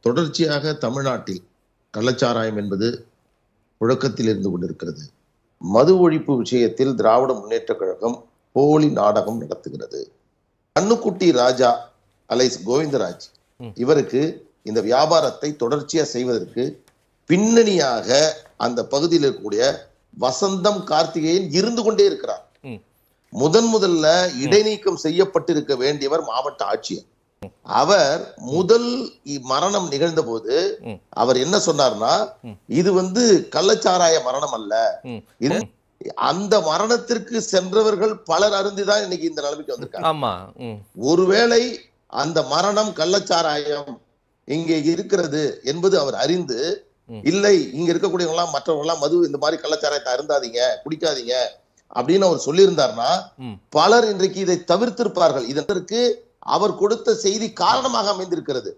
தொடர்ச்சியாக தமிழ்நாட்டில் கள்ளச்சாராயம் என்பது புழக்கத்தில் இருந்து கொண்டிருக்கிறது. மது ஒழிப்பு விஷயத்தில் திராவிட முன்னேற்ற கழகம் போலி நாடகம் நடத்துகிறது. கண்ணுக்குட்டி ராஜா அலைஸ் கோவிந்தராஜ் இவருக்கு இந்த வியாபாரத்தை தொடர்ச்சியா செய்வதற்கு பின்னணியாக அந்த பகுதியில் இருக்கக்கூடிய வசந்தம் கார்த்திகேயன் இருந்து கொண்டே இருக்கிறார். முதல்ல இடைநீக்கம் செய்யப்பட்டிருக்க வேண்டியவர் மாவட்ட ஆட்சியர். அவர் முதல் மரணம் நிகழ்ந்த போது அவர் என்ன சொன்னார்னா, இது கள்ளச்சாராய மரணம் அல்ல, இது அந்த மரணத்திற்கு சென்றவர்கள் பலர் அருந்திதான் இன்னைக்கு இந்த நிலைமைக்கு வந்திருக்காங்க. ஒருவேளை அந்த மரணம் கள்ளச்சாராயம் இங்கே இருக்கிறது என்பது அவர் அறிந்து, இல்லை இங்க இருக்கக்கூடியவங்க எல்லாம் மற்றவங்க எல்லாம் மது இந்த மாதிரி கள்ளச்சாராயத்தை அருந்தாதீங்க, குடிக்காதீங்க அப்படின்னு அவர் சொல்லியிருந்தார்னா பலர் இன்றைக்கு இதை தவிர்த்திருப்பார்கள். இதற்கு அவர் கொடுத்த செய்தி காரணமாக அமைந்திருக்கிறது.